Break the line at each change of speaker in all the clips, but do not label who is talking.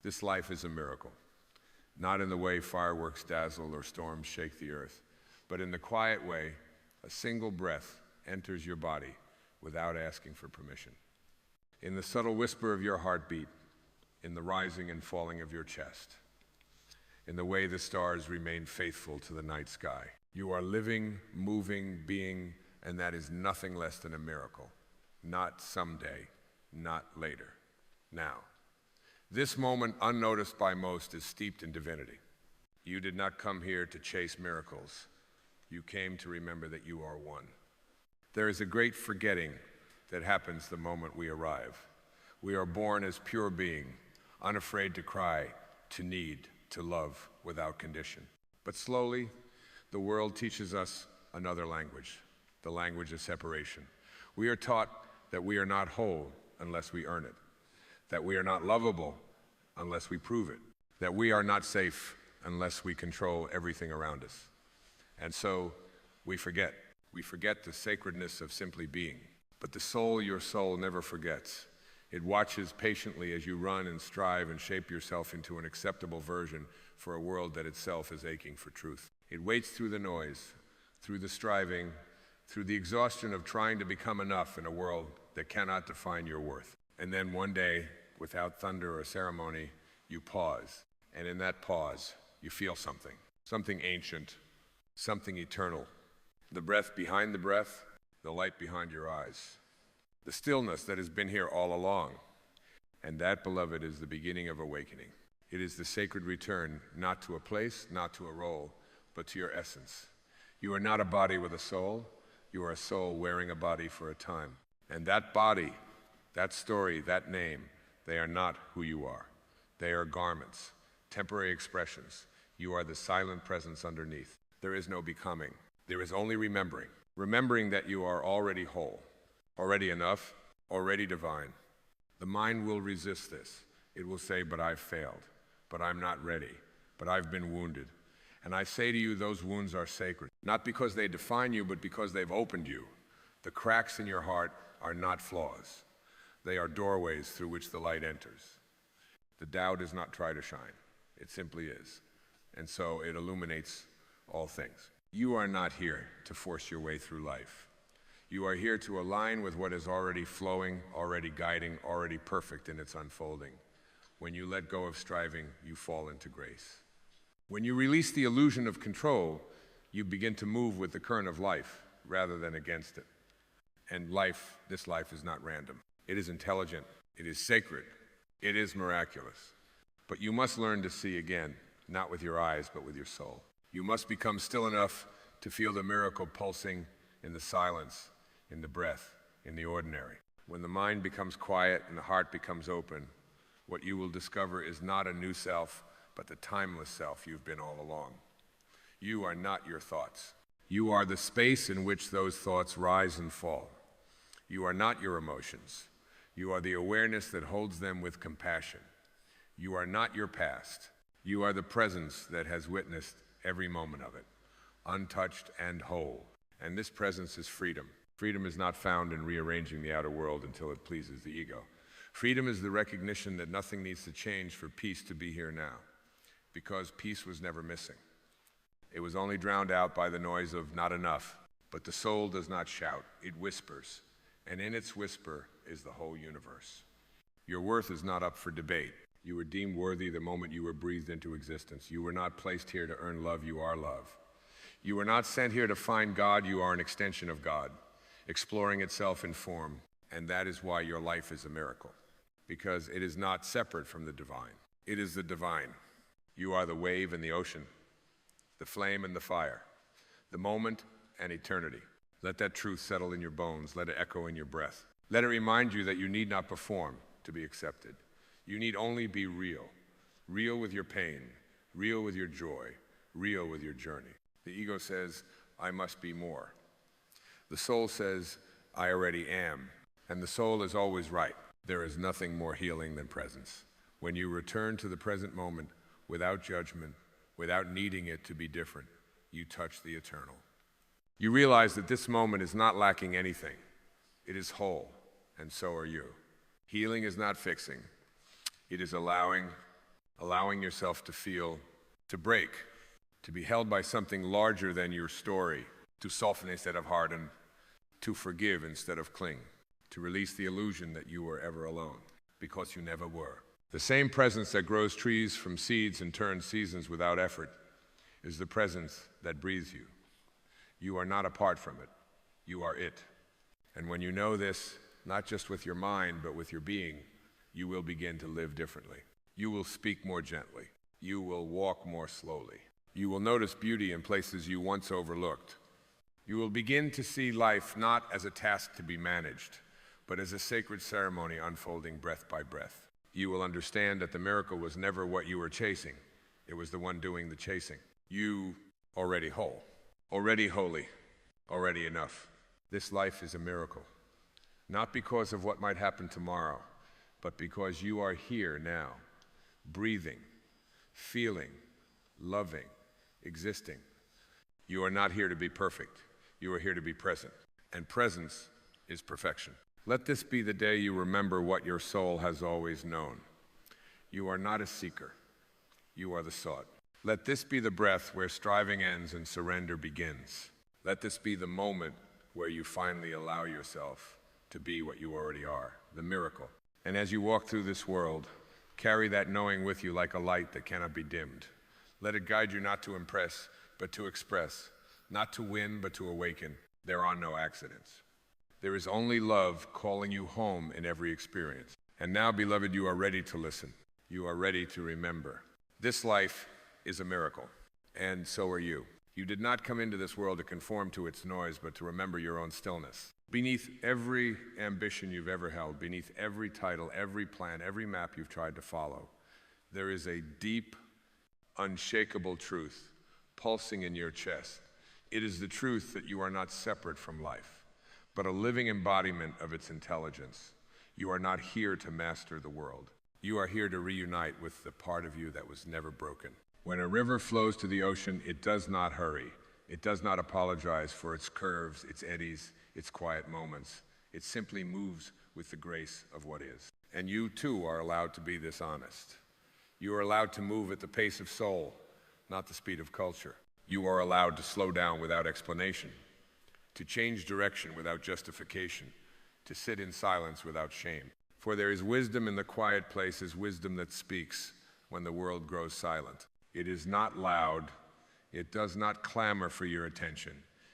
This life is a miracle, not in the way fireworks dazzle or storms shake the earth, but in the quiet way a single breath enters your body without asking for permission. In the subtle whisper of your heartbeat, in the rising and falling of your chest, in the way the stars remain faithful to the night sky. You are living, moving, being, and that is nothing less than a miracle. Not someday, not later, now. This moment, unnoticed by most, is steeped in divinity. You did not come here to chase miracles. You came to remember that you are one. There is a great forgetting that happens the moment we arrive. We are born as pure being, unafraid to cry, to need, to love without condition. But slowly, the world teaches us another language, the language of separation. We are taught that we are not whole unless we earn it, that we are not lovable unless we prove it, that we are not safe unless we control everything around us. And so we forget. We forget the sacredness of simply being. But the soul, your soul, never forgets. It watches patiently as you run and strive and shape yourself into an acceptable version for a world that itself is aching for truth. It waits through the noise, through the striving, through the exhaustion of trying to become enough in a world that cannot define your worth. And then one day, without thunder or ceremony, you pause. And in that pause, you feel something. Something ancient, something eternal. The breath behind the breath, the light behind your eyes. The stillness that has been here all along. And that, beloved, is the beginning of awakening. It is the sacred return, not to a place, not to a role, but to your essence. You are not a body with a soul. You are a soul wearing a body for a time. And that body, that story, that name, they are not who you are. They are garments, temporary expressions. You are the silent presence underneath. There is no becoming. There is only remembering. Remembering that you are already whole, already enough, already divine. The mind will resist this. It will say, but I've failed, but I'm not ready, but I've been wounded. And I say to you, those wounds are sacred, not because they define you, but because they've opened you. The cracks in your heart are not flaws. They are doorways through which the light enters. The Tao does not try to shine. It simply is. And so it illuminates all things. You are not here to force your way through life. You are here to align with what is already flowing, already guiding, already perfect in its unfolding. When you let go of striving, you fall into grace. When you release the illusion of control, you begin to move with the current of life rather than against it. And life, this life is not random. It is intelligent. It is sacred. It is miraculous. But you must learn to see again, not with your eyes, but with your soul. You must become still enough to feel the miracle pulsing in the silence, in the breath, in the ordinary. When the mind becomes quiet and the heart becomes open, what you will discover is not a new self, but the timeless self you've been all along. You are not your thoughts. You are the space in which those thoughts rise and fall. You are not your emotions. You are the awareness that holds them with compassion. You are not your past. You are the presence that has witnessed every moment of it, untouched and whole. And this presence is freedom. Freedom is not found in rearranging the outer world until it pleases the ego. Freedom is the recognition that nothing needs to change for peace to be here now, because peace was never missing. It was only drowned out by the noise of not enough. But the soul does not shout, it whispers. And in its whisper is the whole universe. Your worth is not up for debate. You were deemed worthy the moment you were breathed into existence. You were not placed here to earn love, you are love. You were not sent here to find God, you are an extension of God, exploring itself in form. And that is why your life is a miracle, because it is not separate from the divine. It is the divine. You are the wave and the ocean, the flame and the fire, the moment and eternity. Let that truth settle in your bones. Let it echo in your breath. Let it remind you that you need not perform to be accepted. You need only be real. Real with your pain, real with your joy, real with your journey. The ego says, I must be more. The soul says, I already am. And the soul is always right. There is nothing more healing than presence. When you return to the present moment without judgment, without needing it to be different, you touch the eternal. You realize that this moment is not lacking anything. It is whole, and so are you. Healing is not fixing. It is allowing, allowing yourself to feel, to break, to be held by something larger than your story, to soften instead of harden, to forgive instead of cling, to release the illusion that you were ever alone, because you never were. The same presence that grows trees from seeds and turns seasons without effort is the presence that breathes you. You are not apart from it. You are it. And when you know this, not just with your mind, but with your being, you will begin to live differently. You will speak more gently. You will walk more slowly. You will notice beauty in places you once overlooked. You will begin to see life not as a task to be managed, but as a sacred ceremony unfolding breath by breath. You will understand that the miracle was never what you were chasing. It was the one doing the chasing. You already whole, already holy, already enough. This life is a miracle, not because of what might happen tomorrow, but because you are here now, breathing, feeling, loving, existing. You are not here to be perfect. You are here to be present, and presence is perfection. Let this be the day you remember what your soul has always known. You are not a seeker. You are the sought. Let this be the breath where striving ends and surrender begins. Let this be the moment where you finally allow yourself to be what you already are, the miracle. And as you walk through this world, carry that knowing with you like a light that cannot be dimmed. Let it guide you not to impress, but to express, not to win, but to awaken. There are no accidents. There is only love calling you home in every experience. And now, beloved, you are ready to listen. You are ready to remember. This life is a miracle, and so are you. You did not come into this world to conform to its noise, but to remember your own stillness. Beneath every ambition you've ever held, beneath every title, every plan, every map you've tried to follow, there is a deep, unshakable truth pulsing in your chest. It is the truth that you are not separate from life, but a living embodiment of its intelligence. You are not here to master the world. You are here to reunite with the part of you that was never broken. When a river flows to the ocean, it does not hurry. It does not apologize for its curves, its eddies, its quiet moments. It simply moves with the grace of what is. And you too are allowed to be this honest. You are allowed to move at the pace of soul, not the speed of culture. You are allowed to slow down without explanation, to change direction without justification, to sit in silence without shame. For there is wisdom in the quiet places, wisdom that speaks when the world grows silent. It is not loud. It does not clamor for your attention.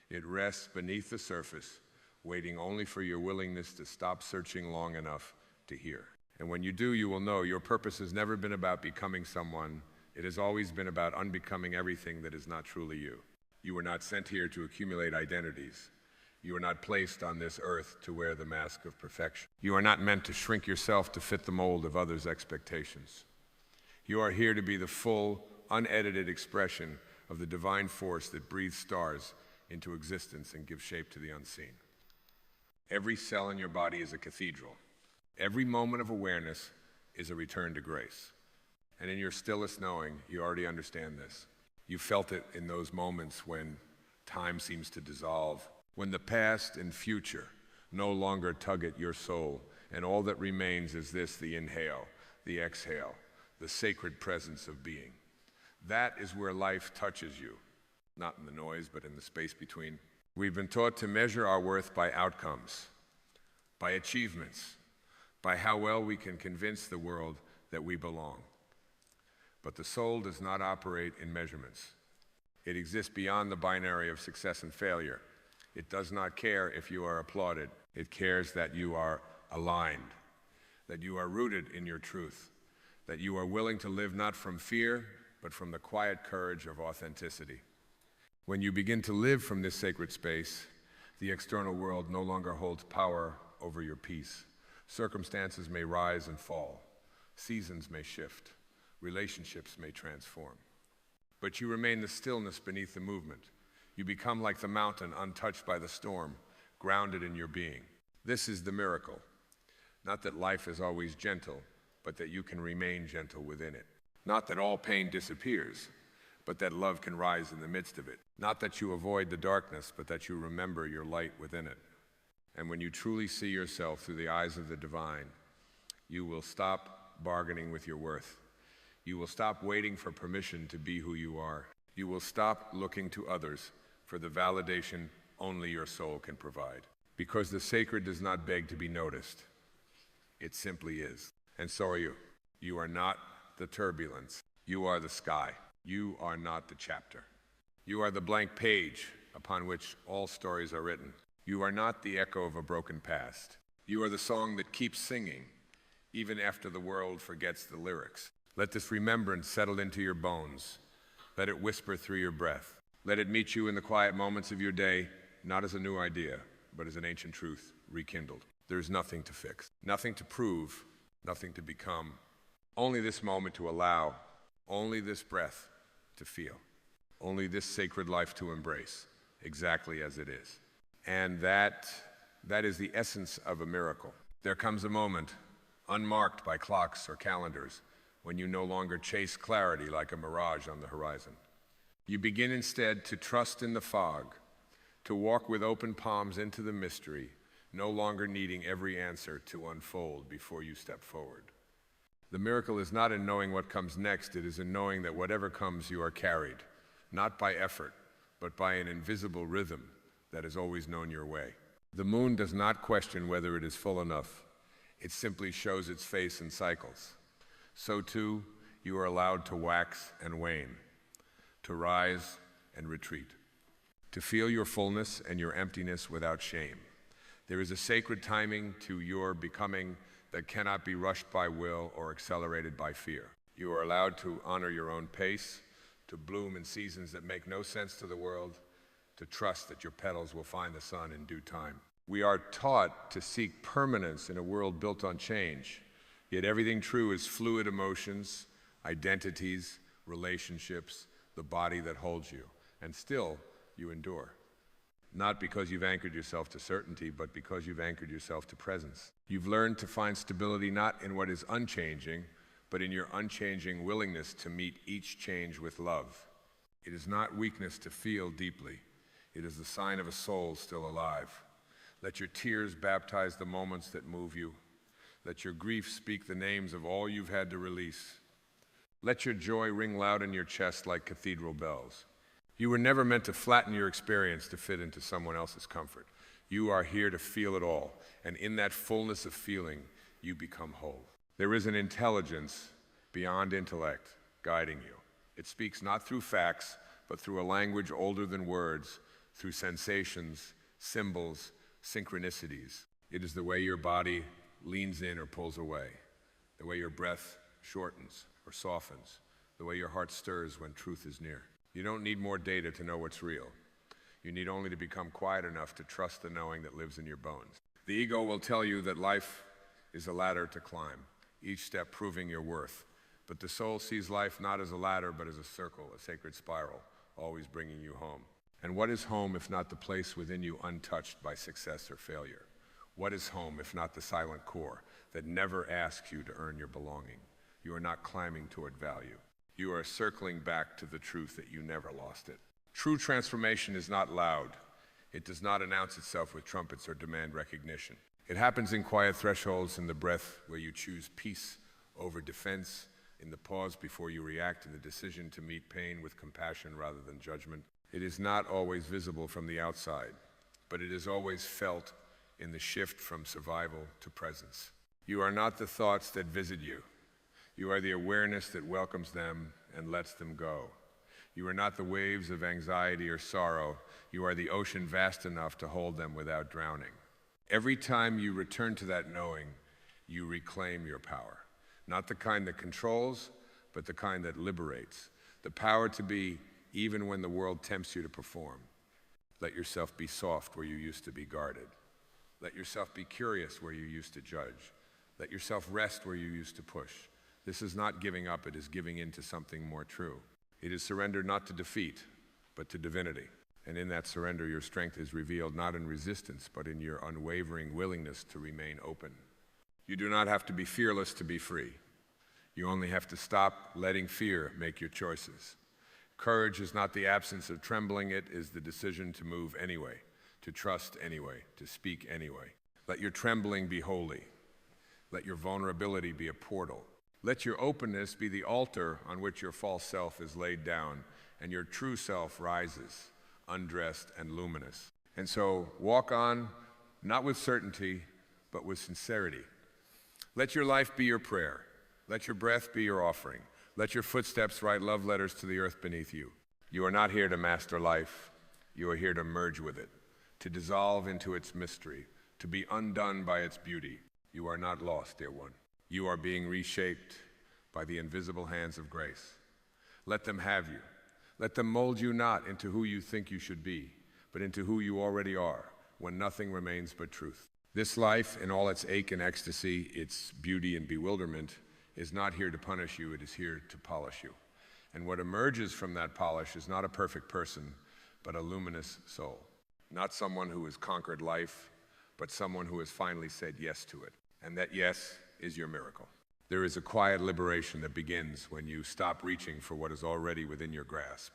It rests beneath the surface, waiting only for your willingness to stop searching long enough to hear. And when you do, you will know your purpose has never been about becoming someone. It has always been about unbecoming everything that is not truly you. You were not sent here to accumulate identities. You are not placed on this earth to wear the mask of perfection. You are not meant to shrink yourself to fit the mold of others' expectations. You are here to be the full, unedited expression of the divine force that breathes stars into existence and gives shape to the unseen. Every cell in your body is a cathedral. Every moment of awareness is a return to grace. And in your stillest knowing, you already understand this. You felt it in those moments when time seems to dissolve, when the past and future no longer tug at your soul, and all that remains is this, the inhale, the exhale, the sacred presence of being. That is where life touches you, not in the noise, but in the space between. We've been taught to measure our worth by outcomes, by achievements, by how well we can convince the world that we belong. But the soul does not operate in measurements. It exists beyond the binary of success and failure. It does not care if you are applauded. It cares that you are aligned, that you are rooted in your truth, that you are willing to live not from fear, but from the quiet courage of authenticity. When you begin to live from this sacred space, the external world no longer holds power over your peace. Circumstances may rise and fall. Seasons may shift. Relationships may transform. But you remain the stillness beneath the movement. You become like the mountain untouched by the storm, grounded in your being. This is the miracle. Not that life is always gentle, but that you can remain gentle within it. Not that all pain disappears, but that love can rise in the midst of it. Not that you avoid the darkness, but that you remember your light within it. And when you truly see yourself through the eyes of the divine, you will stop bargaining with your worth. You will stop waiting for permission to be who you are. You will stop looking to others for the validation only your soul can provide. Because the sacred does not beg to be noticed. It simply is. And so are you. You are not the turbulence. You are the sky. You are not the chapter. You are the blank page upon which all stories are written. You are not the echo of a broken past. You are the song that keeps singing, even after the world forgets the lyrics. Let this remembrance settle into your bones. Let it whisper through your breath. Let it meet you in the quiet moments of your day, not as a new idea, but as an ancient truth rekindled. There is nothing to fix, nothing to prove, nothing to become. Only this moment to allow, only this breath to feel, only this sacred life to embrace, exactly as it is. And that is the essence of a miracle. There comes a moment, unmarked by clocks or calendars, when you no longer chase clarity like a mirage on the horizon. You begin instead to trust in the fog, to walk with open palms into the mystery, no longer needing every answer to unfold before you step forward. The miracle is not in knowing what comes next, it is in knowing that whatever comes, you are carried, not by effort, but by an invisible rhythm that has always known your way. The moon does not question whether it is full enough. It simply shows its face in cycles. So too, you are allowed to wax and wane, to rise and retreat, to feel your fullness and your emptiness without shame. There is a sacred timing to your becoming that cannot be rushed by will or accelerated by fear. You are allowed to honor your own pace, to bloom in seasons that make no sense to the world, to trust that your petals will find the sun in due time. We are taught to seek permanence in a world built on change, yet everything true is fluid emotions, identities, relationships, the body that holds you, and still you endure. Not because you've anchored yourself to certainty, but because you've anchored yourself to presence. You've learned to find stability not in what is unchanging, but in your unchanging willingness to meet each change with love. It is not weakness to feel deeply. It is the sign of a soul still alive. Let your tears baptize the moments that move you. Let your grief speak the names of all you've had to release. Let your joy ring loud in your chest like cathedral bells. You were never meant to flatten your experience to fit into someone else's comfort. You are here to feel it all, and in that fullness of feeling, you become whole. There is an intelligence beyond intellect guiding you. It speaks not through facts, but through a language older than words, through sensations, symbols, synchronicities. It is the way your body leans in or pulls away, the way your breath shortens or softens, the way your heart stirs when truth is near. You don't need more data to know what's real. You need only to become quiet enough to trust the knowing that lives in your bones. The ego will tell you that life is a ladder to climb, each step proving your worth. But the soul sees life not as a ladder, but as a circle, a sacred spiral, always bringing you home. And what is home if not the place within you untouched by success or failure? What is home if not the silent core that never asks you to earn your belonging? You are not climbing toward value. You are circling back to the truth that you never lost it. True transformation is not loud. It does not announce itself with trumpets or demand recognition. It happens in quiet thresholds, in the breath where you choose peace over defense, in the pause before you react, in the decision to meet pain with compassion rather than judgment. It is not always visible from the outside, but it is always felt in the shift from survival to presence. You are not the thoughts that visit you. You are the awareness that welcomes them and lets them go. You are not the waves of anxiety or sorrow. You are the ocean vast enough to hold them without drowning. Every time you return to that knowing, you reclaim your power. Not the kind that controls, but the kind that liberates. The power to be even when the world tempts you to perform. Let yourself be soft where you used to be guarded. Let yourself be curious where you used to judge. Let yourself rest where you used to push. This is not giving up, it is giving in to something more true. It is surrender not to defeat, but to divinity. And in that surrender, your strength is revealed not in resistance, but in your unwavering willingness to remain open. You do not have to be fearless to be free. You only have to stop letting fear make your choices. Courage is not the absence of trembling, it is the decision to move anyway, to trust anyway, to speak anyway. Let your trembling be holy. Let your vulnerability be a portal. Let your openness be the altar on which your false self is laid down, and your true self rises, undressed and luminous. And so walk on, not with certainty, but with sincerity. Let your life be your prayer. Let your breath be your offering. Let your footsteps write love letters to the earth beneath you. You are not here to master life. You are here to merge with it, to dissolve into its mystery, to be undone by its beauty. You are not lost, dear one. You are being reshaped by the invisible hands of grace. Let them have you. Let them mold you not into who you think you should be, but into who you already are, when nothing remains but truth. This life, in all its ache and ecstasy, its beauty and bewilderment, is not here to punish you, it is here to polish you. And what emerges from that polish is not a perfect person, but a luminous soul. Not someone who has conquered life, but someone who has finally said yes to it. And that yes is your miracle. There is a quiet liberation that begins when you stop reaching for what is already within your grasp.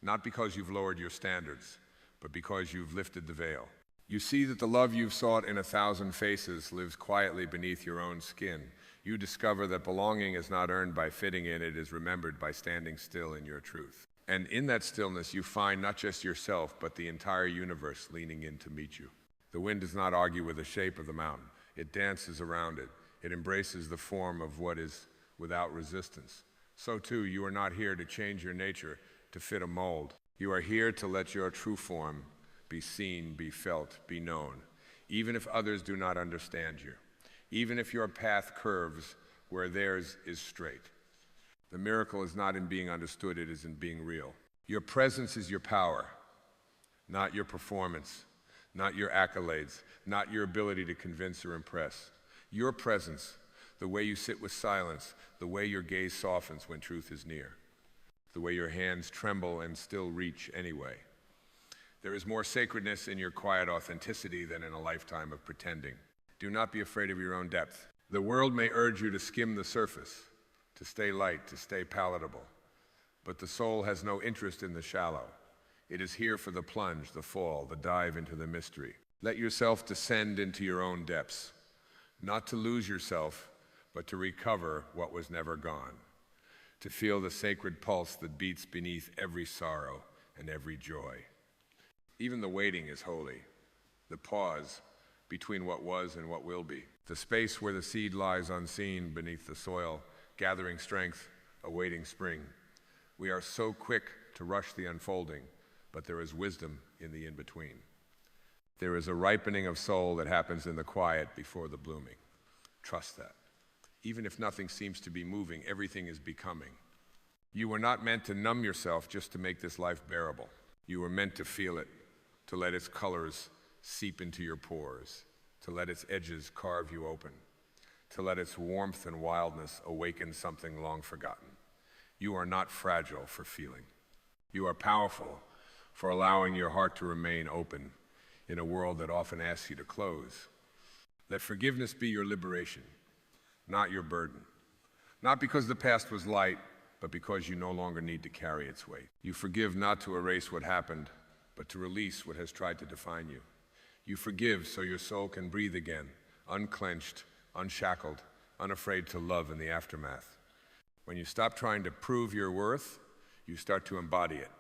Not because you've lowered your standards, but because you've lifted the veil. You see that the love you've sought in 1,000 faces lives quietly beneath your own skin. You discover that belonging is not earned by fitting in, it is remembered by standing still in your truth. And in that stillness, you find not just yourself, but the entire universe leaning in to meet you. The wind does not argue with the shape of the mountain. It dances around it. It embraces the form of what is without resistance. So too, you are not here to change your nature to fit a mold. You are here to let your true form be seen, be felt, be known, even if others do not understand you, even if your path curves where theirs is straight. The miracle is not in being understood, it is in being real. Your presence is your power, not your performance, not your accolades, not your ability to convince or impress. Your presence, the way you sit with silence, the way your gaze softens when truth is near, the way your hands tremble and still reach anyway. There is more sacredness in your quiet authenticity than in a lifetime of pretending. Do not be afraid of your own depth. The world may urge you to skim the surface, to stay light, to stay palatable, but the soul has no interest in the shallow. It is here for the plunge, the fall, the dive into the mystery. Let yourself descend into your own depths, not to lose yourself, but to recover what was never gone, to feel the sacred pulse that beats beneath every sorrow and every joy. Even the waiting is holy, the pause between what was and what will be, the space where the seed lies unseen beneath the soil, gathering strength, awaiting spring. We are so quick to rush the unfolding, but there is wisdom in the in-between. There is a ripening of soul that happens in the quiet before the blooming. Trust that. Even if nothing seems to be moving, everything is becoming. You were not meant to numb yourself just to make this life bearable. You were meant to feel it, to let its colors seep into your pores, to let its edges carve you open, to let its warmth and wildness awaken something long forgotten. You are not fragile for feeling. You are powerful for allowing your heart to remain open in a world that often asks you to close. Let forgiveness be your liberation, not your burden. Not because the past was light, but because you no longer need to carry its weight. You forgive not to erase what happened, but to release what has tried to define you. You forgive so your soul can breathe again, unclenched, unshackled, unafraid to love in the aftermath. When you stop trying to prove your worth, you start to embody it.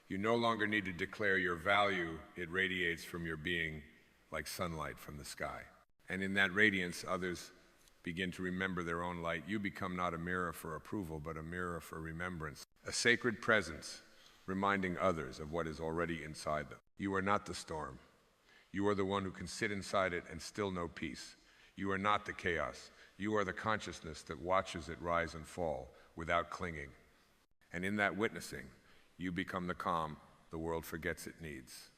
You no longer need to declare your value. It radiates from your being like sunlight from the sky. And in that radiance, others begin to remember their own light. You become not a mirror for approval, but a mirror for remembrance. A sacred presence, reminding others of what is already inside them. You are not the storm. You are the one who can sit inside it and still know peace. You are not the chaos. You are the consciousness that watches it rise and fall without clinging. And in that witnessing, you become the calm the world forgets it needs.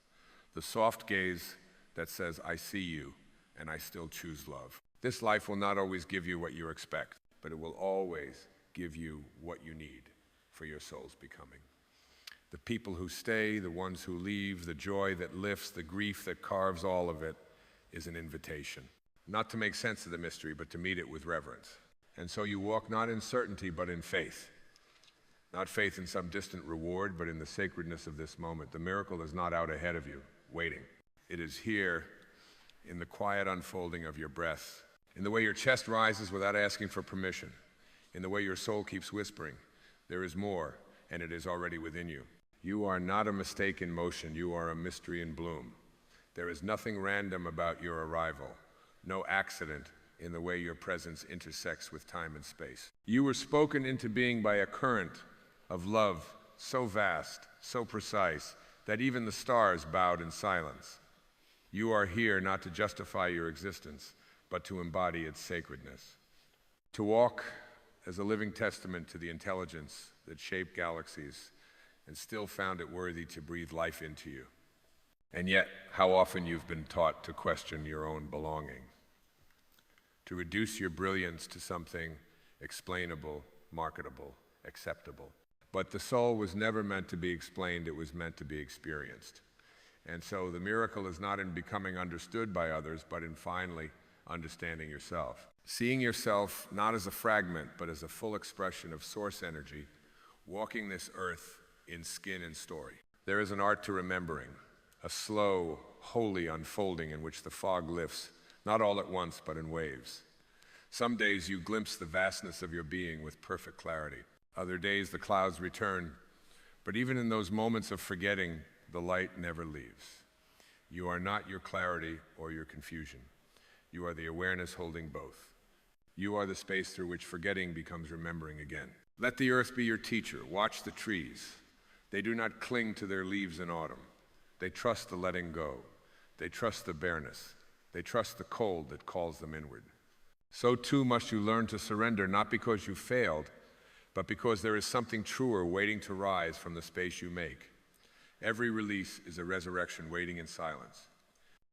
The soft gaze that says, I see you, and I still choose love. This life will not always give you what you expect, but it will always give you what you need for your soul's becoming. The people who stay, the ones who leave, the joy that lifts, the grief that carves all of it is an invitation. Not to make sense of the mystery, but to meet it with reverence. And so you walk not in certainty, but in faith. Not faith in some distant reward, but in the sacredness of this moment. The miracle is not out ahead of you, waiting. It is here in the quiet unfolding of your breath, in the way your chest rises without asking for permission, in the way your soul keeps whispering, there is more, and it is already within you. You are not a mistake in motion, you are a mystery in bloom. There is nothing random about your arrival, no accident in the way your presence intersects with time and space. You were spoken into being by a current of love so vast, so precise, that even the stars bowed in silence. You are here not to justify your existence, but to embody its sacredness. To walk as a living testament to the intelligence that shaped galaxies and still found it worthy to breathe life into you. And yet, how often you've been taught to question your own belonging, to reduce your brilliance to something explainable, marketable, acceptable. But the soul was never meant to be explained, it was meant to be experienced. And so the miracle is not in becoming understood by others, but in finally understanding yourself. Seeing yourself not as a fragment, but as a full expression of source energy, walking this earth in skin and story. There is an art to remembering, a slow, holy unfolding in which the fog lifts, not all at once, but in waves. Some days you glimpse the vastness of your being with perfect clarity. Other days the clouds return, but even in those moments of forgetting, the light never leaves. You are not your clarity or your confusion. You are the awareness holding both. You are the space through which forgetting becomes remembering again. Let the earth be your teacher. Watch the trees. They do not cling to their leaves in autumn. They trust the letting go. They trust the bareness. They trust the cold that calls them inward. So too must you learn to surrender, not because you failed, but because there is something truer waiting to rise from the space you make. Every release is a resurrection waiting in silence.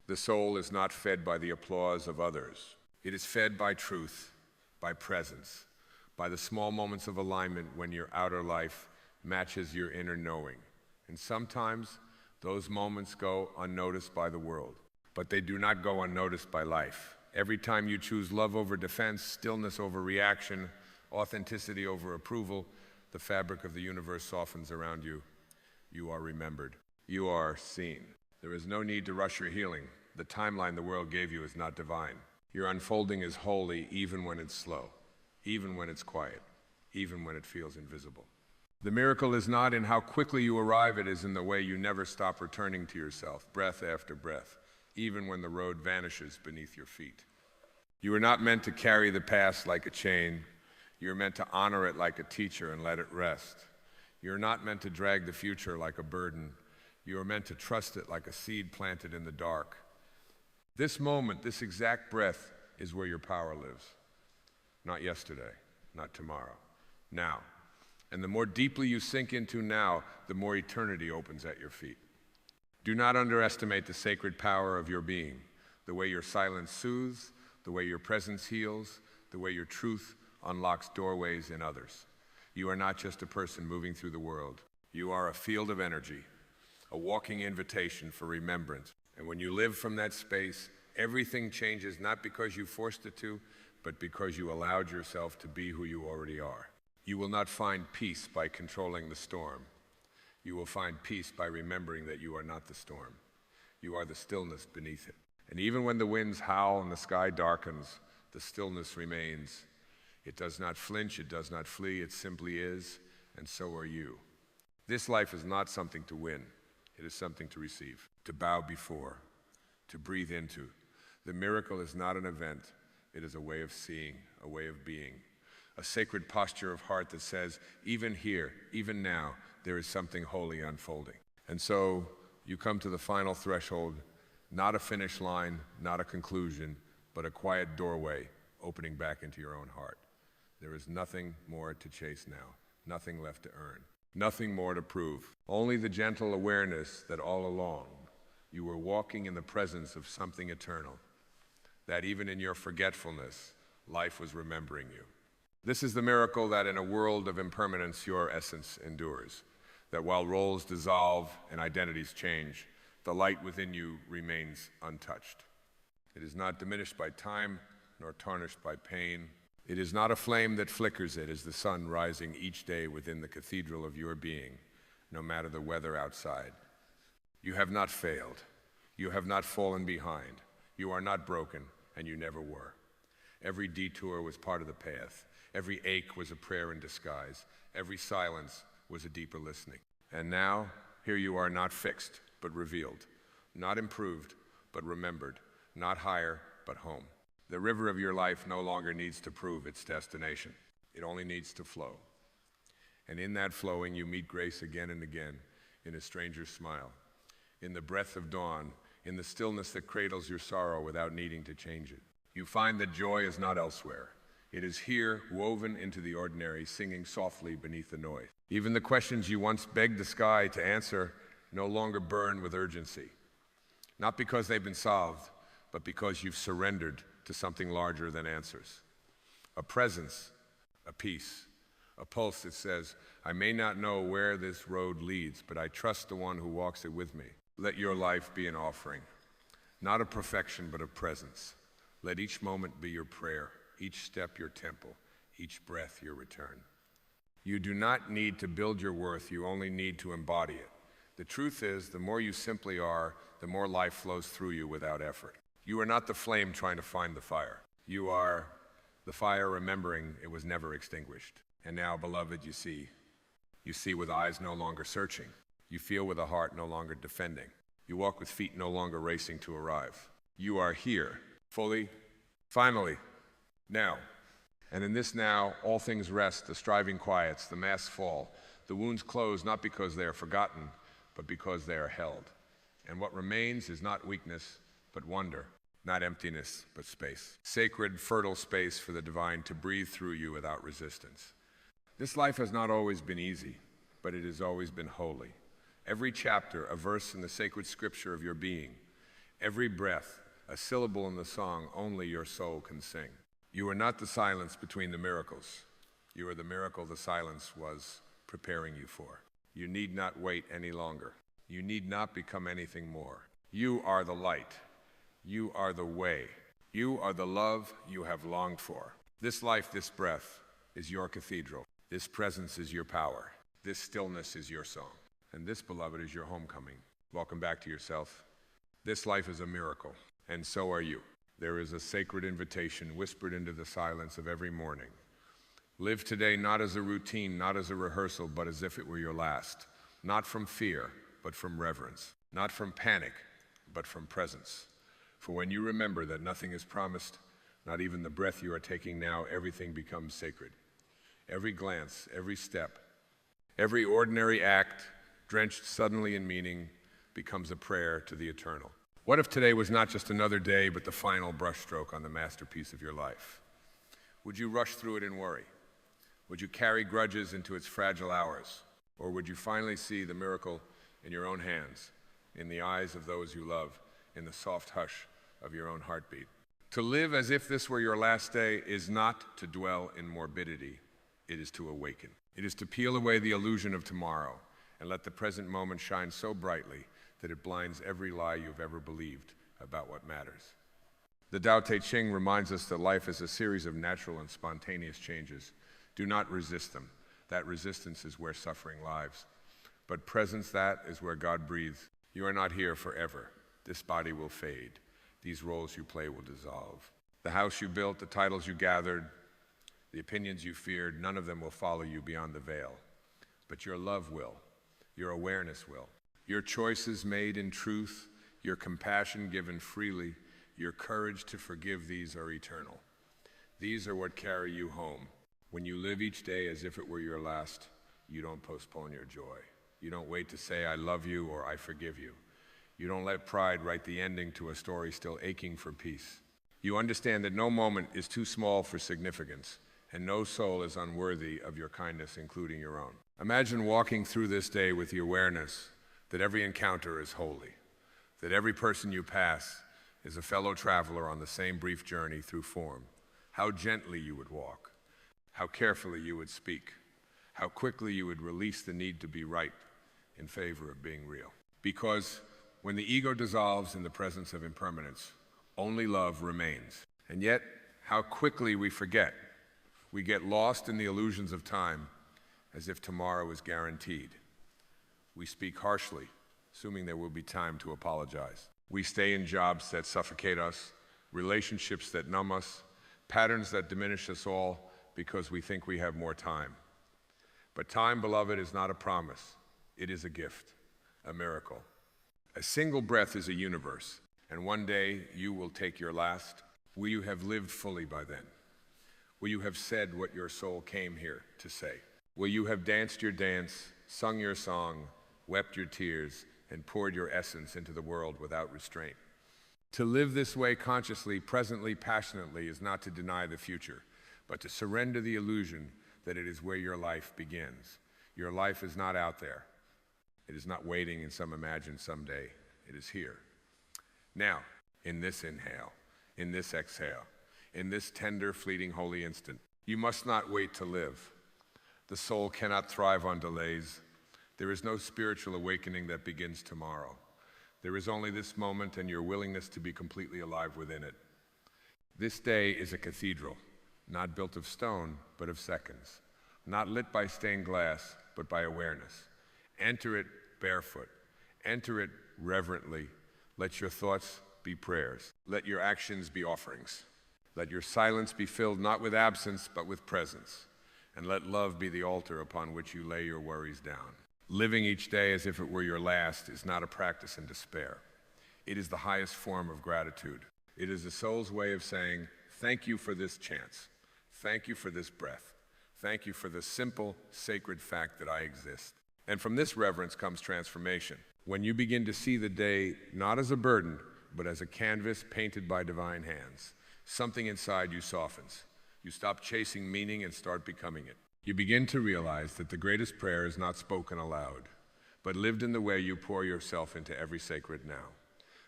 The soul is not fed by the applause of others. It is fed by truth, by presence, by the small moments of alignment when your outer life matches your inner knowing. And sometimes those moments go unnoticed by the world, but they do not go unnoticed by life. Every time you choose love over defense, stillness over reaction, authenticity over approval, the fabric of the universe softens around you. You are remembered. You are seen. There is no need to rush your healing. The timeline the world gave you is not divine. Your unfolding is holy even when it's slow, even when it's quiet, even when it feels invisible. The miracle is not in how quickly you arrive, it is in the way you never stop returning to yourself, breath after breath, even when the road vanishes beneath your feet. You are not meant to carry the past like a chain. You are meant to honor it like a teacher and let it rest. You are not meant to drag the future like a burden. You are meant to trust it like a seed planted in the dark. This moment, this exact breath, is where your power lives. Not yesterday, not tomorrow, now. And the more deeply you sink into now, the more eternity opens at your feet. Do not underestimate the sacred power of your being, the way your silence soothes, the way your presence heals, the way your truth unlocks doorways in others. You are not just a person moving through the world. You are a field of energy, a walking invitation for remembrance. And when you live from that space, everything changes not because you forced it to, but because you allowed yourself to be who you already are. You will not find peace by controlling the storm. You will find peace by remembering that you are not the storm. You are the stillness beneath it. And even when the winds howl and the sky darkens, the stillness remains. It does not flinch, it does not flee, it simply is, and so are you. This life is not something to win. It is something to receive, to bow before, to breathe into. The miracle is not an event. It is a way of seeing, a way of being, a sacred posture of heart that says, even here, even now, there is something holy unfolding. And so you come to the final threshold, not a finish line, not a conclusion, but a quiet doorway opening back into your own heart. There is nothing more to chase now, nothing left to earn, nothing more to prove. Only the gentle awareness that all along you were walking in the presence of something eternal, that even in your forgetfulness, life was remembering you. This is the miracle that in a world of impermanence, your essence endures, that while roles dissolve and identities change, the light within you remains untouched. It is not diminished by time, nor tarnished by pain. It is not a flame that flickers, it is the sun rising each day within the cathedral of your being, no matter the weather outside. You have not failed. You have not fallen behind. You are not broken, and you never were. Every detour was part of the path. Every ache was a prayer in disguise. Every silence was a deeper listening. And now, here you are, not fixed, but revealed. Not improved, but remembered. Not higher, but home. The river of your life no longer needs to prove its destination. It only needs to flow. And in that flowing, you meet grace again and again in a stranger's smile, in the breath of dawn, in the stillness that cradles your sorrow without needing to change it. You find that joy is not elsewhere. It is here, woven into the ordinary, singing softly beneath the noise. Even the questions you once begged the sky to answer no longer burn with urgency. Not because they've been solved, but because you've surrendered to something larger than answers. A presence, a peace, a pulse that says, I may not know where this road leads, but I trust the one who walks it with me. Let your life be an offering, not of perfection, but of presence. Let each moment be your prayer, each step your temple, each breath your return. You do not need to build your worth, you only need to embody it. The truth is, the more you simply are, the more life flows through you without effort. You are not the flame trying to find the fire. You are the fire remembering it was never extinguished. And now, beloved, you see. You see with eyes no longer searching. You feel with a heart no longer defending. You walk with feet no longer racing to arrive. You are here, fully, finally, now. And in this now, all things rest, the striving quiets, the masks fall. The wounds close not because they are forgotten, but because they are held. And what remains is not weakness, but wonder. Not emptiness, but space. Sacred, fertile space for the divine to breathe through you without resistance. This life has not always been easy, but it has always been holy. Every chapter, a verse in the sacred scripture of your being. Every breath, a syllable in the song only your soul can sing. You are not the silence between the miracles. You are the miracle the silence was preparing you for. You need not wait any longer. You need not become anything more. You are the light. You are the way. You are the love you have longed for. This life, this breath, is your cathedral. This presence is your power. This stillness is your song. And this, beloved, is your homecoming. Welcome back to yourself. This life is a miracle, and so are you. There is a sacred invitation whispered into the silence of every morning. Live today not as a routine, not as a rehearsal, but as if it were your last. Not from fear, but from reverence. Not from panic, but from presence. For when you remember that nothing is promised, not even the breath you are taking now, everything becomes sacred. Every glance, every step, every ordinary act, drenched suddenly in meaning, becomes a prayer to the eternal. What if today was not just another day, but the final brushstroke on the masterpiece of your life? Would you rush through it in worry? Would you carry grudges into its fragile hours? Or would you finally see the miracle in your own hands, in the eyes of those you love, in the soft hush of your own heartbeat? To live as if this were your last day is not to dwell in morbidity. It is to awaken. It is to peel away the illusion of tomorrow and let the present moment shine so brightly that it blinds every lie you've ever believed about what matters. The Tao Te Ching reminds us that life is a series of natural and spontaneous changes. Do not resist them. That resistance is where suffering lies. But presence, that is where God breathes. You are not here forever. This body will fade. These roles you play will dissolve. The house you built, the titles you gathered, the opinions you feared, none of them will follow you beyond the veil. But your love will. Your awareness will. Your choices made in truth, your compassion given freely, your courage to forgive, these are eternal. These are what carry you home. When you live each day as if it were your last, you don't postpone your joy. You don't wait to say, I love you or I forgive you. You don't let pride write the ending to a story still aching for peace. You understand that no moment is too small for significance, and no soul is unworthy of your kindness, including your own. Imagine walking through this day with the awareness that every encounter is holy, that every person you pass is a fellow traveler on the same brief journey through form. How gently you would walk, how carefully you would speak, how quickly you would release the need to be right in favor of being real. Because when the ego dissolves in the presence of impermanence, only love remains. And yet, how quickly we forget. We get lost in the illusions of time as if tomorrow is guaranteed. We speak harshly, assuming there will be time to apologize. We stay in jobs that suffocate us, relationships that numb us, patterns that diminish us all, because we think we have more time. But time, beloved, is not a promise. It is a gift, a miracle. A single breath is a universe, and one day you will take your last. Will you have lived fully by then? Will you have said what your soul came here to say? Will you have danced your dance, sung your song, wept your tears, and poured your essence into the world without restraint? To live this way consciously, presently, passionately is not to deny the future, but to surrender the illusion that it is where your life begins. Your life is not out there. It is not waiting in some imagined someday. It is here. Now, in this inhale, in this exhale, in this tender, fleeting, holy instant, you must not wait to live. The soul cannot thrive on delays. There is no spiritual awakening that begins tomorrow. There is only this moment and your willingness to be completely alive within it. This day is a cathedral, not built of stone, but of seconds. Not lit by stained glass, but by awareness. Enter it barefoot. Enter it reverently. Let your thoughts be prayers. Let your actions be offerings. Let your silence be filled not with absence, but with presence. And let love be the altar upon which you lay your worries down. Living each day as if it were your last is not a practice in despair. It is the highest form of gratitude. It is the soul's way of saying, thank you for this chance. Thank you for this breath. Thank you for the simple, sacred fact that I exist. And from this reverence comes transformation. When you begin to see the day not as a burden, but as a canvas painted by divine hands, something inside you softens. You stop chasing meaning and start becoming it. You begin to realize that the greatest prayer is not spoken aloud, but lived in the way you pour yourself into every sacred now.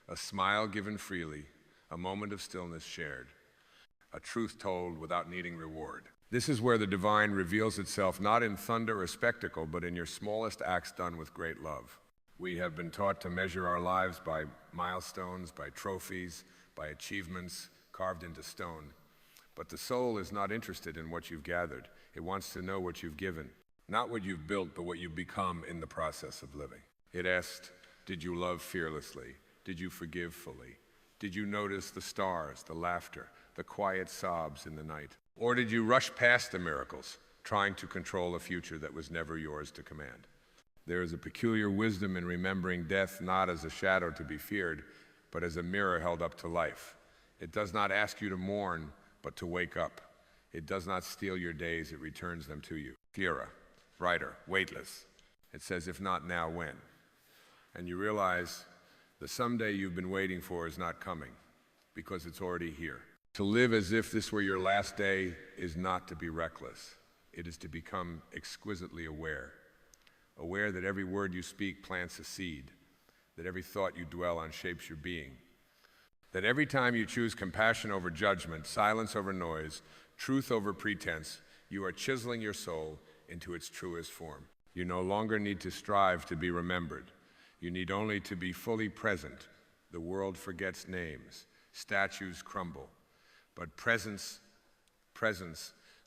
A smile given freely, a moment of stillness shared, a truth told without needing reward. This is where the divine reveals itself not in thunder or spectacle, but in your smallest acts done with great love. We have been taught to measure our lives by milestones, by trophies, by achievements carved into stone. But the soul is not interested in what you've gathered. It wants to know what you've given. Not what you've built, but what you've become in the process of living. It asked, did you love fearlessly? Did you forgive fully? Did you notice the stars, the laughter, the quiet sobs in the night? Or did you rush past the miracles, trying to control a future that was never yours to command? There is a peculiar wisdom in remembering death not as a shadow to be feared, but as a mirror held up to life. It does not ask you to mourn, but to wake up. It does not steal your days, it returns them to you. Clearer, brighter, weightless. It says, if not now, when? And you realize the someday you've been waiting for is not coming, because it's already here. To live as if this were your last day is not to be reckless. It is to become exquisitely aware. Aware that every word you speak plants a seed, that every thought you dwell on shapes your being, that every time you choose compassion over judgment, silence over noise, truth over pretense, you are chiseling your soul into its truest form. You no longer need to strive to be remembered. You need only to be fully present. The world forgets names. Statues crumble. But presence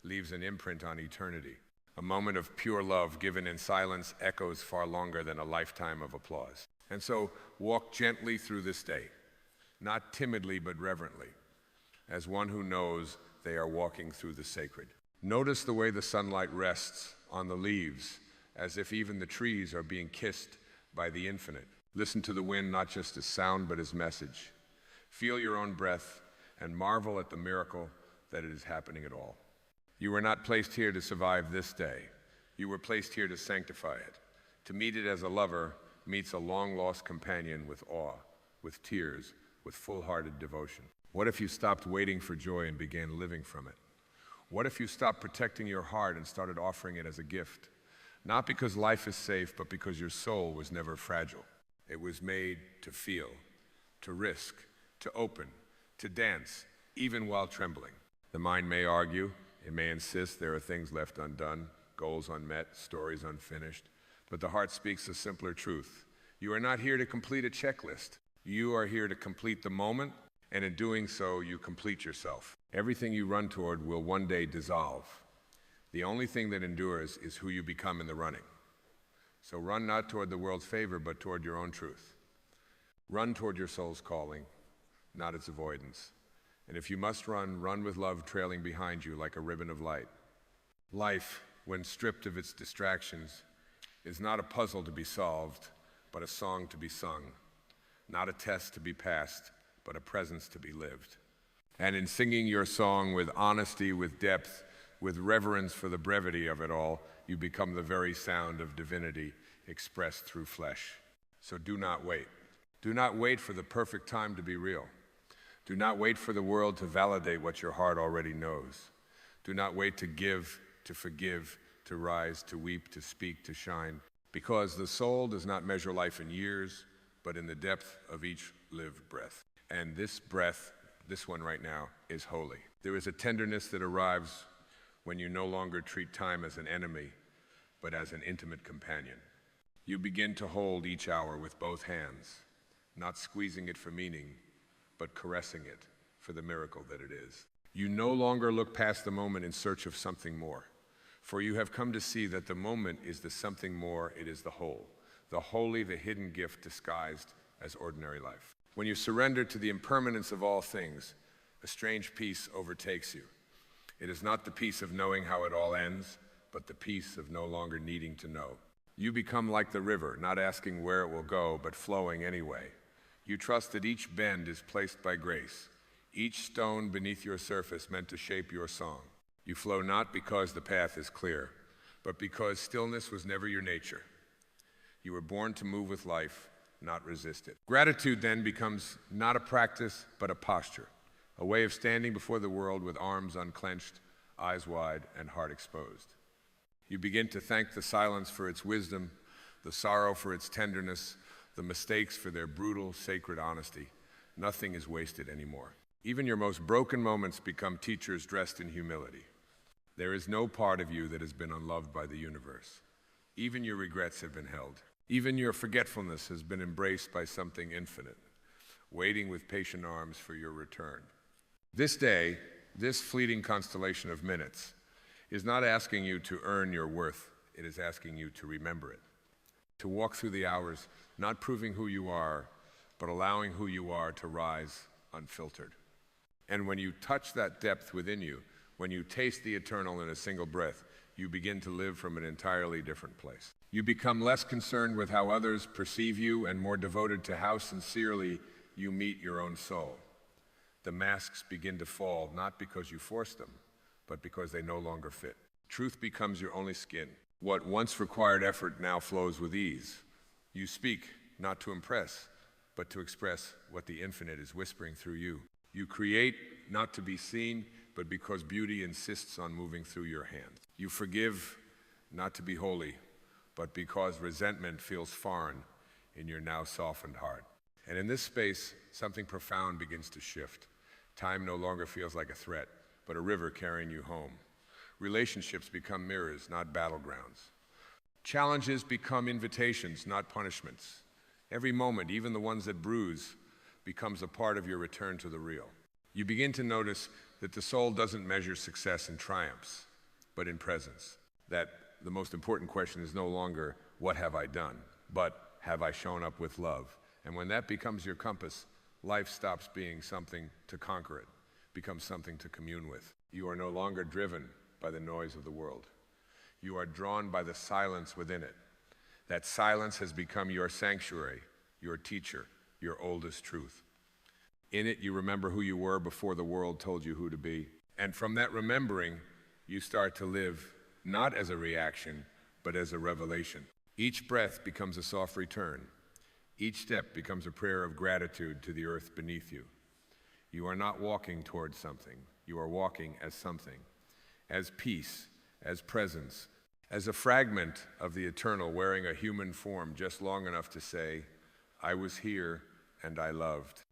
leaves an imprint on eternity. A moment of pure love given in silence echoes far longer than a lifetime of applause. And so walk gently through this day, not timidly but reverently, as one who knows they are walking through the sacred. Notice the way the sunlight rests on the leaves, as if even the trees are being kissed by the infinite. Listen to the wind not just as sound but as message. Feel your own breath and marvel at the miracle that it is happening at all. You were not placed here to survive this day. You were placed here to sanctify it. To meet it as a lover meets a long-lost companion with awe, with tears, with full-hearted devotion. What if you stopped waiting for joy and began living from it? What if you stopped protecting your heart and started offering it as a gift? Not because life is safe, but because your soul was never fragile. It was made to feel, to risk, to open, to dance, even while trembling. The mind may argue, it may insist there are things left undone, goals unmet, stories unfinished, but the heart speaks a simpler truth. You are not here to complete a checklist. You are here to complete the moment, and in doing so, you complete yourself. Everything you run toward will one day dissolve. The only thing that endures is who you become in the running. So run not toward the world's favor, but toward your own truth. Run toward your soul's calling, not its avoidance. And if you must run, run with love trailing behind you like a ribbon of light. Life, when stripped of its distractions, is not a puzzle to be solved, but a song to be sung. Not a test to be passed, but a presence to be lived. And in singing your song with honesty, with depth, with reverence for the brevity of it all, you become the very sound of divinity expressed through flesh. So do not wait. Do not wait for the perfect time to be real. Do not wait for the world to validate what your heart already knows. Do not wait to give, to forgive, to rise, to weep, to speak, to shine, because the soul does not measure life in years, but in the depth of each lived breath. And this breath, this one right now, is holy. There is a tenderness that arrives when you no longer treat time as an enemy, but as an intimate companion. You begin to hold each hour with both hands, not squeezing it for meaning, but caressing it for the miracle that it is. You no longer look past the moment in search of something more, for you have come to see that the moment is the something more, it is the whole, the holy, the hidden gift disguised as ordinary life. When you surrender to the impermanence of all things, a strange peace overtakes you. It is not the peace of knowing how it all ends, but the peace of no longer needing to know. You become like the river, not asking where it will go, but flowing anyway. You trust that each bend is placed by grace, each stone beneath your surface meant to shape your song. You flow not because the path is clear, but because stillness was never your nature. You were born to move with life, not resist it. Gratitude then becomes not a practice, but a posture, a way of standing before the world with arms unclenched, eyes wide, and heart exposed. You begin to thank the silence for its wisdom, the sorrow for its tenderness, the mistakes for their brutal, sacred honesty. Nothing is wasted anymore. Even your most broken moments become teachers dressed in humility. There is no part of you that has been unloved by the universe. Even your regrets have been held. Even your forgetfulness has been embraced by something infinite, waiting with patient arms for your return. This day, this fleeting constellation of minutes, is not asking you to earn your worth. It is asking you to remember it. To walk through the hours, not proving who you are, but allowing who you are to rise unfiltered. And when you touch that depth within you, when you taste the eternal in a single breath, you begin to live from an entirely different place. You become less concerned with how others perceive you and more devoted to how sincerely you meet your own soul. The masks begin to fall, not because you force them, but because they no longer fit. Truth becomes your only skin. What once required effort now flows with ease. You speak, not to impress, but to express what the infinite is whispering through you. You create, not to be seen, but because beauty insists on moving through your hands. You forgive, not to be holy, but because resentment feels foreign in your now softened heart. And in this space, something profound begins to shift. Time no longer feels like a threat, but a river carrying you home. Relationships become mirrors, not battlegrounds. Challenges become invitations, not punishments. Every moment, even the ones that bruise, becomes a part of your return to the real. You begin to notice that the soul doesn't measure success in triumphs, but in presence. That the most important question is no longer, what have I done? But have I shown up with love? And when that becomes your compass, life stops being something to conquer it, becomes something to commune with. You are no longer driven by the noise of the world. You are drawn by the silence within it. That silence has become your sanctuary, your teacher, your oldest truth. In it, you remember who you were before the world told you who to be. And from that remembering, you start to live not as a reaction, but as a revelation. Each breath becomes a soft return. Each step becomes a prayer of gratitude to the earth beneath you. You are not walking towards something. You are walking as something, as peace, as presence, as a fragment of the eternal wearing a human form just long enough to say, I was here and I loved.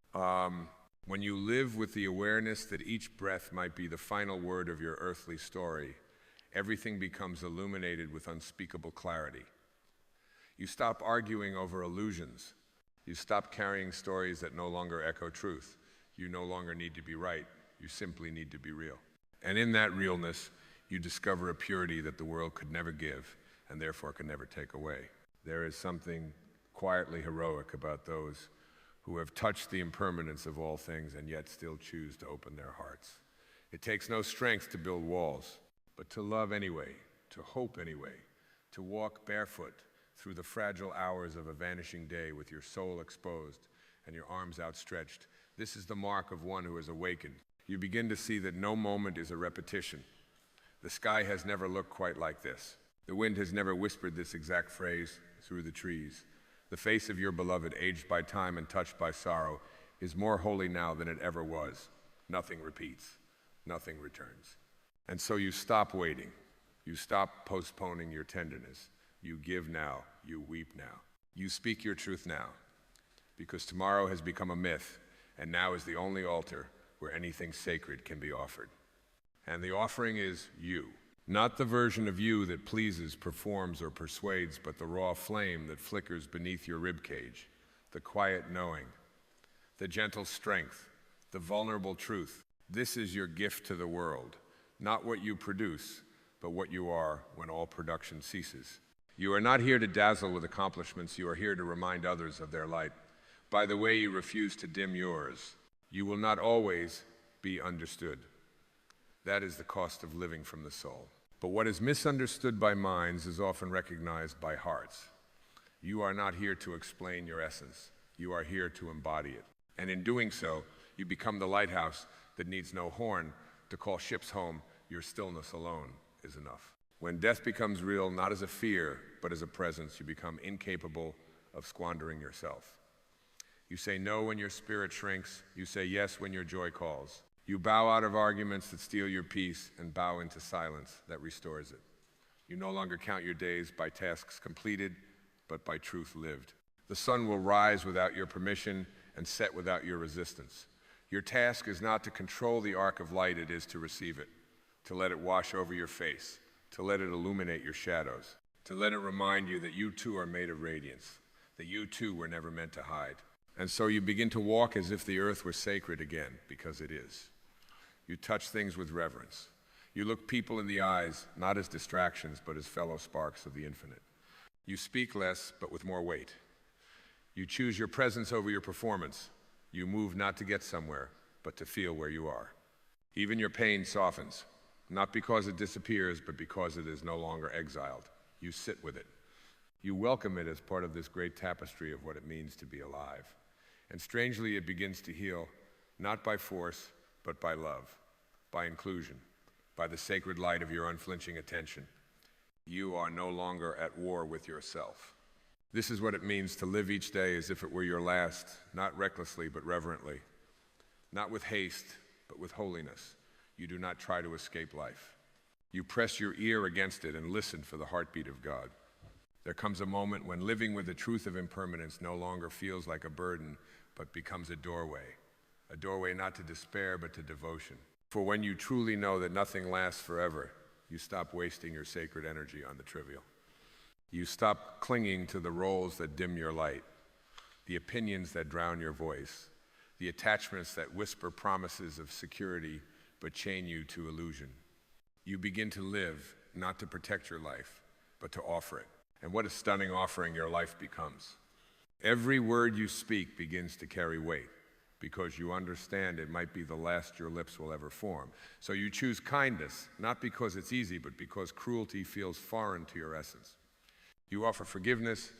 When you live with the awareness that each breath might be the final word of your earthly story, everything becomes illuminated with unspeakable clarity. You stop arguing over illusions. You stop carrying stories that no longer echo truth. You no longer need to be right. You simply need to be real. And in that realness, you discover a purity that the world could never give and therefore could never take away. There is something quietly heroic about those who have touched the impermanence of all things and yet still choose to open their hearts. It takes no strength to build walls. but to love anyway, to hope anyway, to walk barefoot through the fragile hours of a vanishing day with your soul exposed and your arms outstretched. This is the mark of one who has awakened. You begin to see that no moment is a repetition. The sky has never looked quite like this. The wind has never whispered this exact phrase through the trees. The face of your beloved, aged by time and touched by sorrow, is more holy now than it ever was. Nothing repeats. Nothing returns. And so you stop waiting. You stop postponing your tenderness. You give now. You weep now. You speak your truth now. Because tomorrow has become a myth, and now is the only altar where anything sacred can be offered. And the offering is you. Not the version of you that pleases, performs, or persuades, but the raw flame that flickers beneath your ribcage, the quiet knowing, the gentle strength, the vulnerable truth. This is your gift to the world, not what you produce, but what you are when all production ceases. You are not here to dazzle with accomplishments. You are here to remind others of their light. By the way you refuse to dim yours, you will not always be understood. That is the cost of living from the soul. But what is misunderstood by minds is often recognized by hearts. You are not here to explain your essence. You are here to embody it. And in doing so, you become the lighthouse that needs no horn to call ships home. Your stillness alone is enough. When death becomes real, not as a fear, but as a presence, you become incapable of squandering yourself. You say no when your spirit shrinks. You say yes when your joy calls. You bow out of arguments that steal your peace and bow into silence that restores it. You no longer count your days by tasks completed, but by truth lived. The sun will rise without your permission and set without your resistance. Your task is not to control the arc of light, it is to receive it, to let it wash over your face, to let it illuminate your shadows, to let it remind you that you too are made of radiance, that you too were never meant to hide. And so you begin to walk as if the earth were sacred again, because it is. You touch things with reverence. You look people in the eyes, not as distractions, but as fellow sparks of the infinite. You speak less, but with more weight. You choose your presence over your performance. You move not to get somewhere, but to feel where you are. Even your pain softens, not because it disappears, but because it is no longer exiled. You sit with it. You welcome it as part of this great tapestry of what it means to be alive. And strangely, it begins to heal, not by force, but by love, by inclusion, by the sacred light of your unflinching attention. You are no longer at war with yourself. This is what it means to live each day as if it were your last, not recklessly, but reverently, not with haste, but with holiness. You do not try to escape life. You press your ear against it and listen for the heartbeat of God. There comes a moment when living with the truth of impermanence no longer feels like a burden, but becomes a doorway not to despair, but to devotion. For when you truly know that nothing lasts forever, you stop wasting your sacred energy on the trivial. You stop clinging to the roles that dim your light, the opinions that drown your voice, the attachments that whisper promises of security but chain you to illusion. You begin to live, not to protect your life, but to offer it. And what a stunning offering your life becomes. Every word you speak begins to carry weight, because you understand it might be the last your lips will ever form. So you choose kindness, not because it's easy, but because cruelty feels foreign to your essence. You offer forgiveness,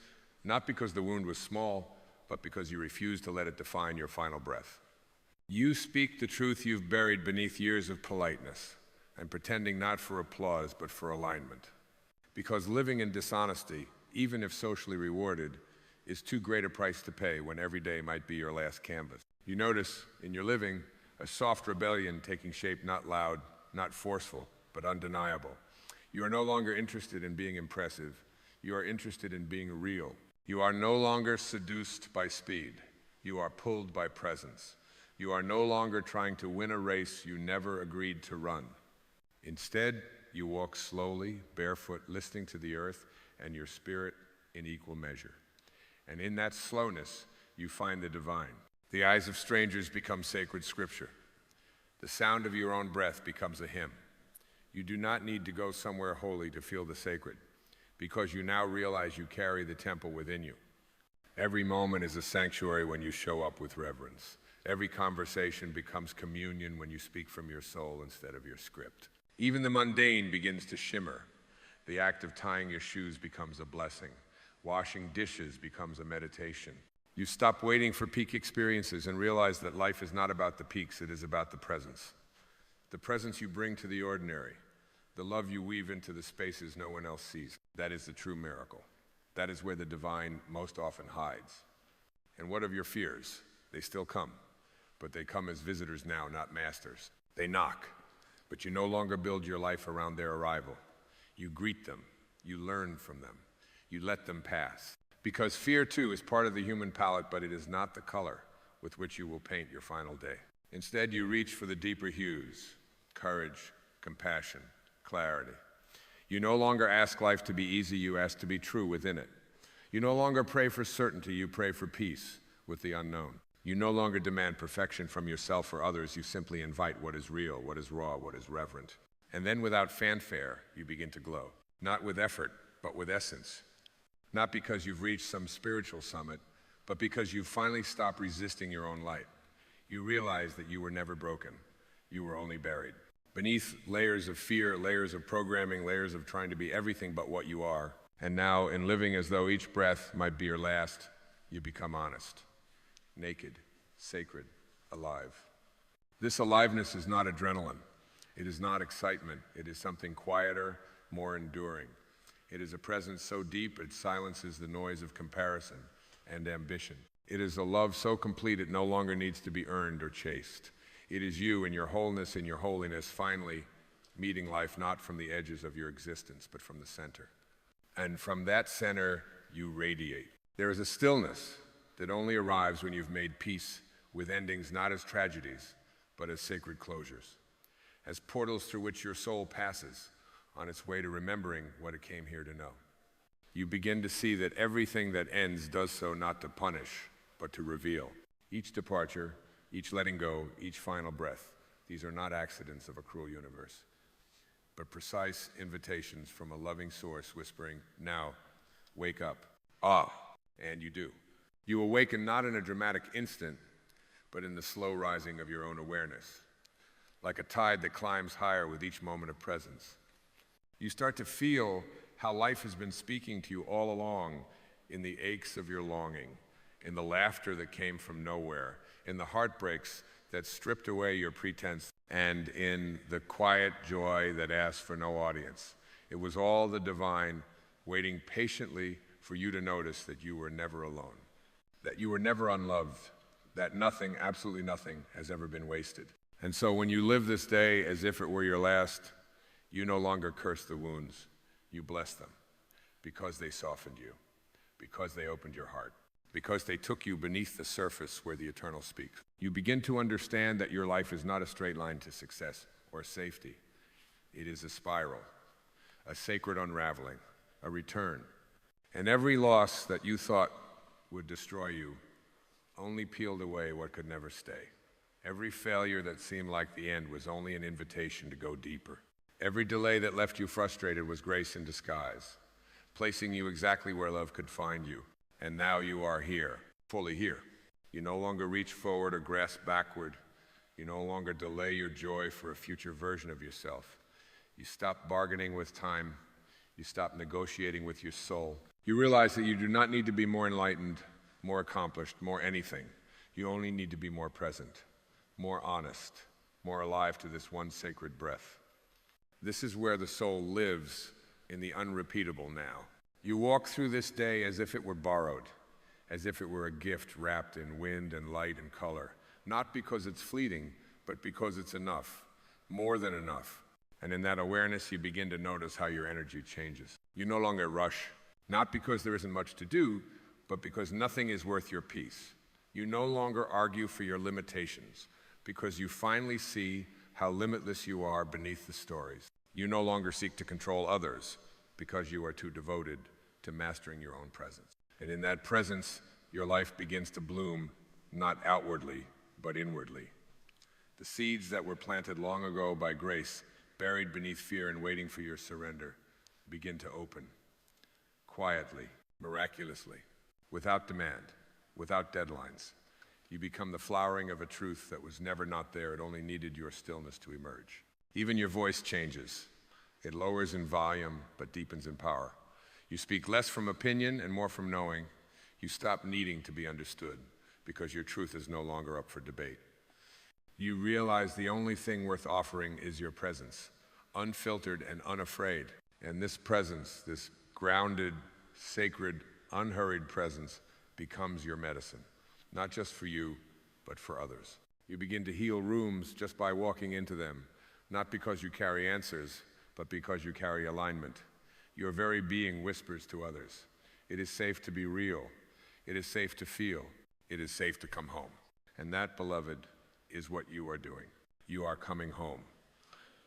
not because the wound was small, but because you refuse to let it define your final breath. You speak the truth you've buried beneath years of politeness and pretending not for applause, but for alignment. Because living in dishonesty, even if socially rewarded, is too great a price to pay when every day might be your last canvas. You notice in your living a soft rebellion taking shape, not loud, not forceful, but undeniable. You are no longer interested in being impressive. You are interested in being real. You are no longer seduced by speed. You are pulled by presence. You are no longer trying to win a race you never agreed to run. Instead, you walk slowly, barefoot, listening to the earth and your spirit in equal measure. And in that slowness, you find the divine. The eyes of strangers become sacred scripture. The sound of your own breath becomes a hymn. You do not need to go somewhere holy to feel the sacred, because you now realize you carry the temple within you. Every moment is a sanctuary when you show up with reverence. Every conversation becomes communion when you speak from your soul instead of your script. Even the mundane begins to shimmer. The act of tying your shoes becomes a blessing. Washing dishes becomes a meditation. You stop waiting for peak experiences and realize that life is not about the peaks, it is about the presence. The presence you bring to the ordinary, the love you weave into the spaces no one else sees. That is the true miracle. That is where the divine most often hides. And what of your fears? They still come, but they come as visitors now, not masters. They knock, but you no longer build your life around their arrival. You greet them, you learn from them, you let them pass. Because fear too is part of the human palette, but it is not the color with which you will paint your final day. Instead, you reach for the deeper hues: courage, compassion, clarity. You no longer ask life to be easy, you ask to be true within it. You no longer pray for certainty, you pray for peace with the unknown. You no longer demand perfection from yourself or others, you simply invite what is real, what is raw, what is reverent. And then without fanfare, you begin to glow. Not with effort, but with essence. Not because you've reached some spiritual summit, but because you've finally stopped resisting your own light. You realize that you were never broken, you were only buried. Beneath layers of fear, layers of programming, layers of trying to be everything but what you are. And now, in living as though each breath might be your last, you become honest, naked, sacred, alive. This aliveness is not adrenaline. It is not excitement. It is something quieter, more enduring. It is a presence so deep it silences the noise of comparison and ambition. It is a love so complete it no longer needs to be earned or chased. It is you in your wholeness, in your holiness, finally meeting life not from the edges of your existence, but from the center. And from that center, you radiate. There is a stillness that only arrives when you've made peace with endings not as tragedies, but as sacred closures, as portals through which your soul passes on its way to remembering what it came here to know. You begin to see that everything that ends does so not to punish, but to reveal. Each departure, each letting go, each final breath, these are not accidents of a cruel universe, but precise invitations from a loving source whispering, now, wake up. Ah, and you do. You awaken not in a dramatic instant, but in the slow rising of your own awareness, like a tide that climbs higher with each moment of presence. You start to feel how life has been speaking to you all along in the aches of your longing, in the laughter that came from nowhere, in the heartbreaks that stripped away your pretense, and in the quiet joy that asked for no audience. It was all the divine waiting patiently for you to notice that you were never alone, that you were never unloved, that nothing, absolutely nothing, has ever been wasted. And so when you live this day as if it were your last, you no longer curse the wounds, you bless them, because they softened you, because they opened your heart, because they took you beneath the surface where the eternal speaks. You begin to understand that your life is not a straight line to success or safety. It is a spiral, a sacred unraveling, a return. And every loss that you thought would destroy you only peeled away what could never stay. Every failure that seemed like the end was only an invitation to go deeper. Every delay that left you frustrated was grace in disguise, placing you exactly where love could find you. And now you are here, fully here. You no longer reach forward or grasp backward. You no longer delay your joy for a future version of yourself. You stop bargaining with time. You stop negotiating with your soul. You realize that you do not need to be more enlightened, more accomplished, more anything. You only need to be more present, more honest, more alive to this one sacred breath. This is where the soul lives in the unrepeatable now. You walk through this day as if it were borrowed, as if it were a gift wrapped in wind and light and color, not because it's fleeting, but because it's enough, more than enough. And in that awareness, you begin to notice how your energy changes. You no longer rush, not because there isn't much to do, but because nothing is worth your peace. You no longer argue for your limitations, because you finally see how limitless you are beneath the stories. You no longer seek to control others, because you are too devoted to mastering your own presence. And in that presence, your life begins to bloom, not outwardly, but inwardly. The seeds that were planted long ago by grace, buried beneath fear and waiting for your surrender, begin to open, quietly, miraculously, without demand, without deadlines. You become the flowering of a truth that was never not there. It only needed your stillness to emerge. Even your voice changes. It lowers in volume, but deepens in power. You speak less from opinion and more from knowing. You stop needing to be understood because your truth is no longer up for debate. You realize the only thing worth offering is your presence, unfiltered and unafraid. And this presence, this grounded, sacred, unhurried presence, becomes your medicine, not just for you, but for others. You begin to heal rooms just by walking into them, not because you carry answers, but because you carry alignment. Your very being whispers to others, it is safe to be real. It is safe to feel. It is safe to come home. And that, beloved, is what you are doing. You are coming home.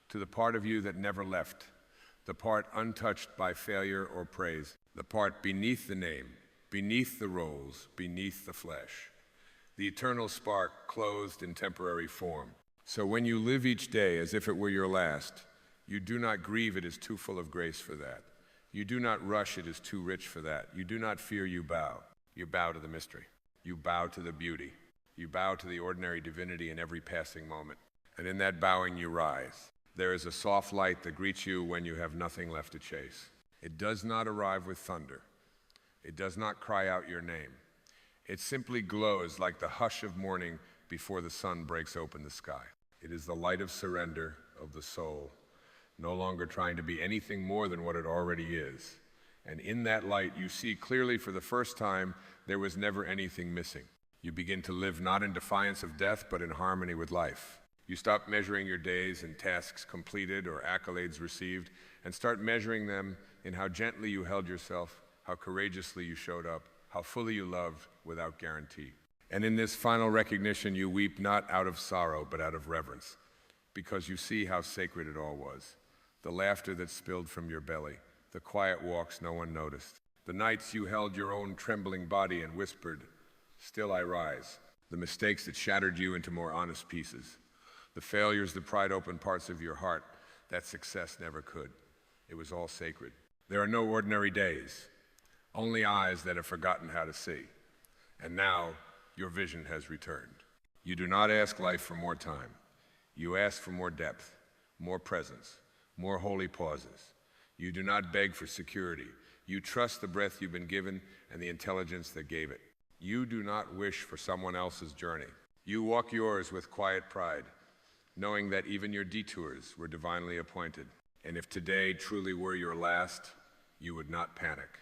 To the part of you that never left, the part untouched by failure or praise, the part beneath the name, beneath the roles, beneath the flesh. The eternal spark closed in temporary form. So when you live each day as if it were your last, you do not grieve it is too full of grace for that. You do not rush it is too rich for that. You do not fear, you bow. You bow to the mystery. You bow to the beauty. You bow to the ordinary divinity in every passing moment. And in that bowing you rise. There is a soft light that greets you when you have nothing left to chase. It does not arrive with thunder. It does not cry out your name. It simply glows like the hush of morning before the sun breaks open the sky. It is the light of surrender of the soul, no longer trying to be anything more than what it already is. And in that light, you see clearly for the first time there was never anything missing. You begin to live not in defiance of death, but in harmony with life. You stop measuring your days in tasks completed or accolades received, and start measuring them in how gently you held yourself, how courageously you showed up, how fully you loved without guarantee. And in this final recognition, you weep not out of sorrow, but out of reverence, because you see how sacred it all was. The laughter that spilled from your belly, the quiet walks no one noticed, the nights you held your own trembling body and whispered, "Still I rise," the mistakes that shattered you into more honest pieces, the failures that pried open parts of your heart that success never could. It was all sacred. There are no ordinary days, only eyes that have forgotten how to see. And now your vision has returned. You do not ask life for more time. You ask for more depth, more presence, more holy pauses. You do not beg for security. You trust the breath you've been given and the intelligence that gave it. You do not wish for someone else's journey. You walk yours with quiet pride, knowing that even your detours were divinely appointed. And if today truly were your last, you would not panic.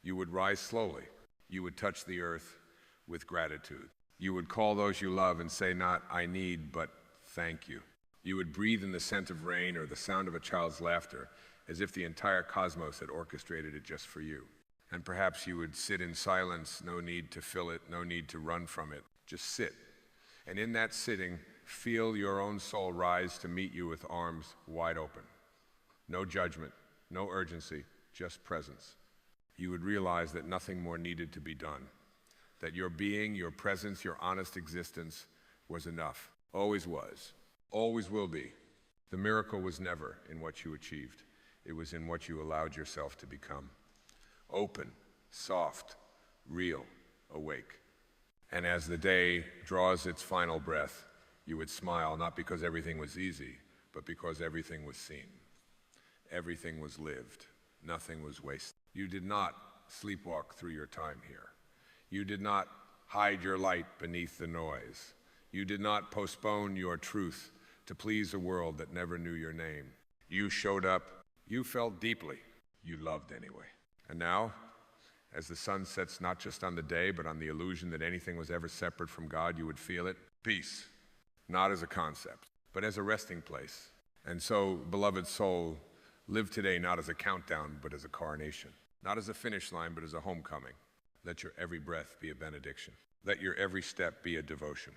You would rise slowly. You would touch the earth with gratitude. You would call those you love and say not, "I need," but "thank you." You would breathe in the scent of rain or the sound of a child's laughter, as if the entire cosmos had orchestrated it just for you. And perhaps you would sit in silence, no need to fill it, no need to run from it. Just sit. And in that sitting, feel your own soul rise to meet you with arms wide open. No judgment, no urgency, just presence. You would realize that nothing more needed to be done, that your being, your presence, your honest existence was enough, always was, always will be. The miracle was never in what you achieved. It was in what you allowed yourself to become. Open, soft, real, awake. And as the day draws its final breath, you would smile, not because everything was easy, but because everything was seen. Everything was lived. Nothing was wasted. You did not sleepwalk through your time here. You did not hide your light beneath the noise. You did not postpone your truth to please a world that never knew your name. You showed up. You felt deeply. You loved anyway. And now, as the sun sets not just on the day, but on the illusion that anything was ever separate from God, you would feel it. Peace, not as a concept, but as a resting place. And so, beloved soul, live today not as a countdown, but as a coronation. Not as a finish line, but as a homecoming. Let your every breath be a benediction. Let your every step be a devotion.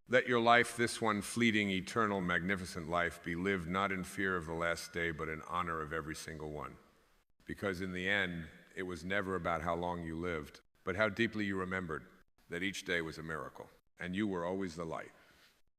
Let your life, this one fleeting, eternal, magnificent life, be lived not in fear of the last day, but in honor of every single one. Because in the end, it was never about how long you lived, but how deeply you remembered that each day was a miracle, and you were always the light.